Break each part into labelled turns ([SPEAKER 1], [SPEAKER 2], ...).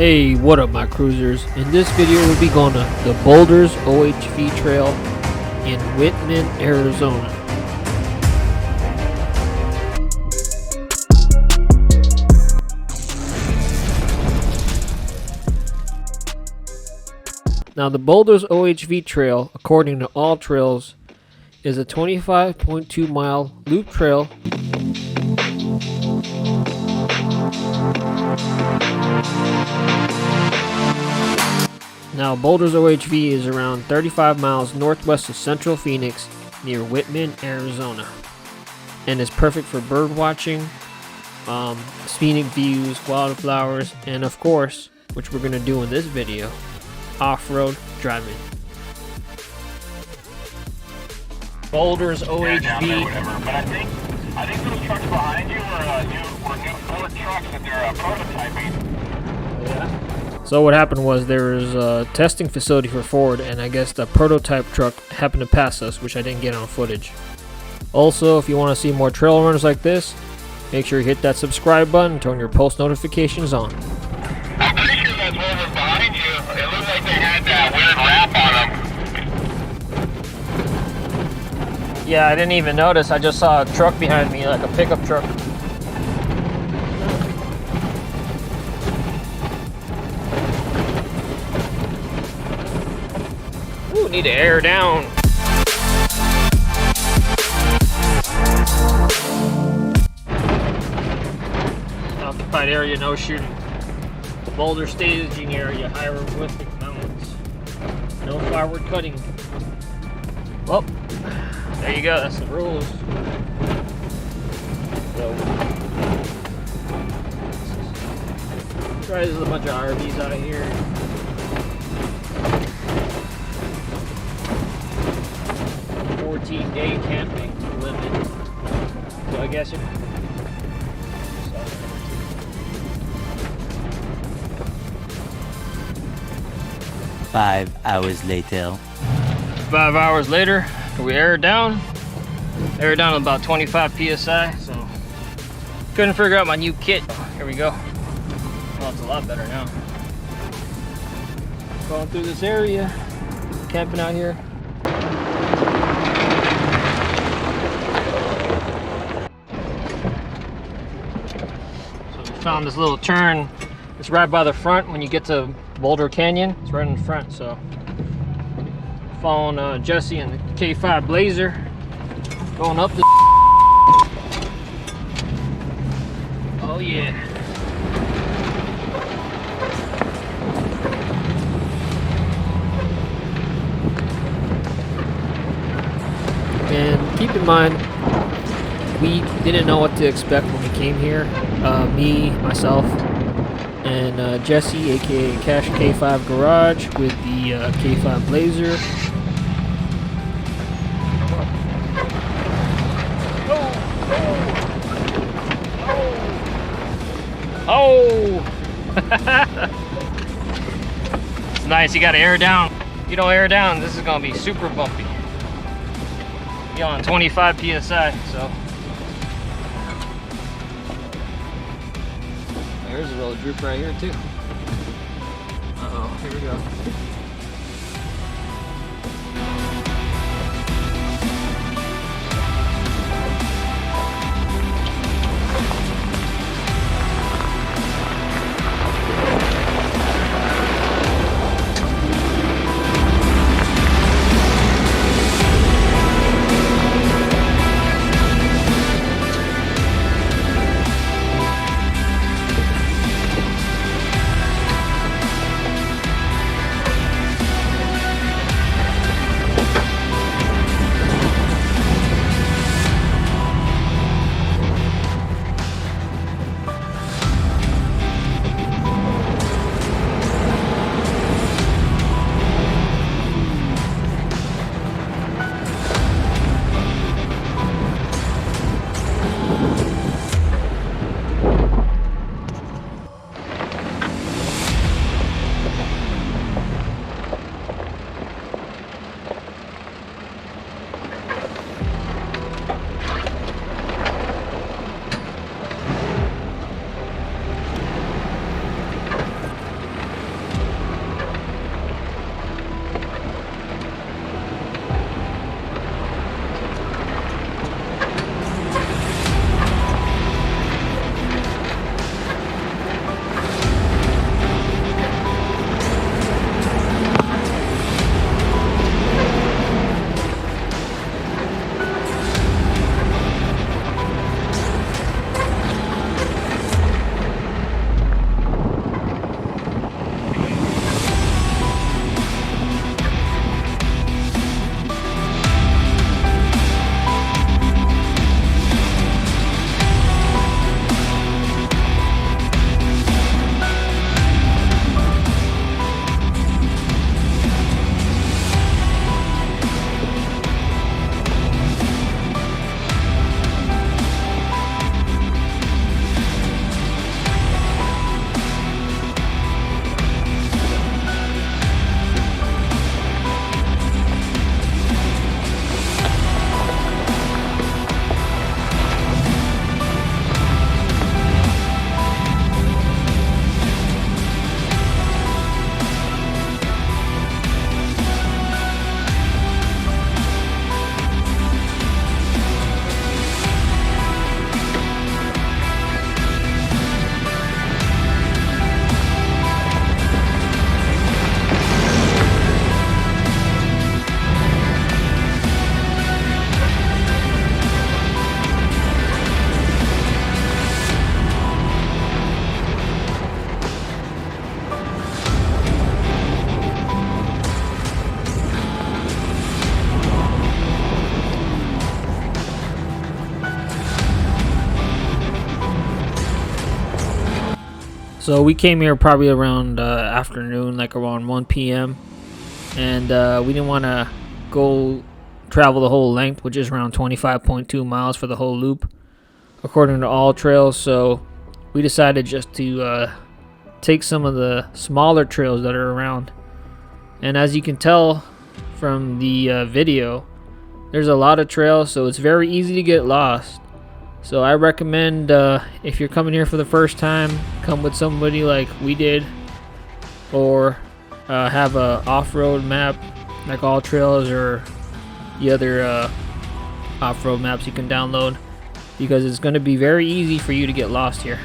[SPEAKER 1] Hey, what up my cruisers? In this video we'll be going to the Boulders OHV trail in Wittman, Arizona. Now the Boulders OHV trail, according to All Trails, is a 25.2 mile loop trail Now, Boulders OHV is around 35 miles northwest of central Phoenix near Wittman, Arizona, and is perfect for bird watching, scenic views, wildflowers, and of course, which we're going to do in this video, off-road driving. Boulders OHV.
[SPEAKER 2] Yeah, whatever. But I think those trucks behind you were new Ford trucks that they're prototyping.
[SPEAKER 1] Yeah. So what happened was there was a testing facility for Ford, and I guess the prototype truck happened to pass us, which I didn't get on footage. Also, if you want to see more trail runners like this, make sure you hit that subscribe button and turn your post notifications on.
[SPEAKER 2] I'm pretty sure those ones were behind you. It looked like they had that weird wrap on them.
[SPEAKER 1] Yeah, I didn't even notice. I just saw a truck behind me, like a pickup truck. Ooh, need to air down. Occupied area, no shooting. Boulder staging area, hieroglyphic mountains. No firewood cutting. Well, there you go, that's the rules. So, there's a bunch of RVs out here. Day camping limit. So I guess it.
[SPEAKER 3] 5 hours later.
[SPEAKER 1] 5 hours later, we aired down. Aired down to about 25 psi. So couldn't figure out my new kit. Here we go. Well, it's a lot better now. Going through this area, camping out here. Found this little turn. It's right by the front when you get to Boulder Canyon. It's right in the front. So following Jesse and the K5 Blazer, going up the. Oh yeah. And keep in mind, we didn't know what to expect when we came here. Me, myself, and Jesse, aka Cash K5 Garage, with the K5 Blazer. Oh! It's nice, you gotta air down. If you don't air down, this is gonna be super bumpy. You're on 25 psi, so. There's a little droop right here too. Uh-oh, here we go. So we came here probably around afternoon, like around 1 p.m. And we didn't want to go travel the whole length, which is around 25.2 miles for the whole loop, according to all trails. So we decided just to take some of the smaller trails that are around. And as you can tell from the video, there's a lot of trails, so it's very easy to get lost. So I recommend if you're coming here for the first time, come with somebody like we did, or have a off-road map like All Trails or the other off-road maps you can download, because it's going to be very easy for you to get lost here.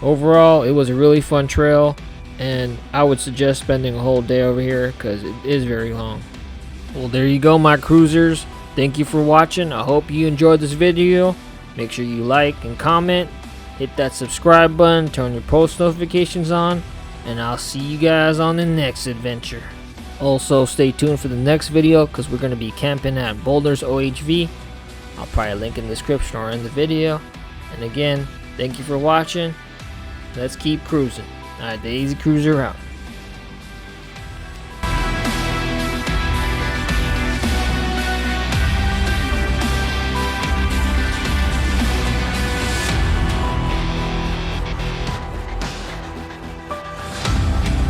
[SPEAKER 1] Overall, it was a really fun trail, and I would suggest spending a whole day over here because it is very long. Well, there you go, my cruisers. Thank you for watching. I hope you enjoyed this video. Make sure you like and comment, hit that subscribe button, turn your post notifications on, and I'll see you guys on the next adventure. Also, stay tuned for the next video because we're going to be camping at Boulders OHV. I'll probably link in the description or in the video. And again, thank you for watching. Let's keep cruising. Alright, theAZcruiser out.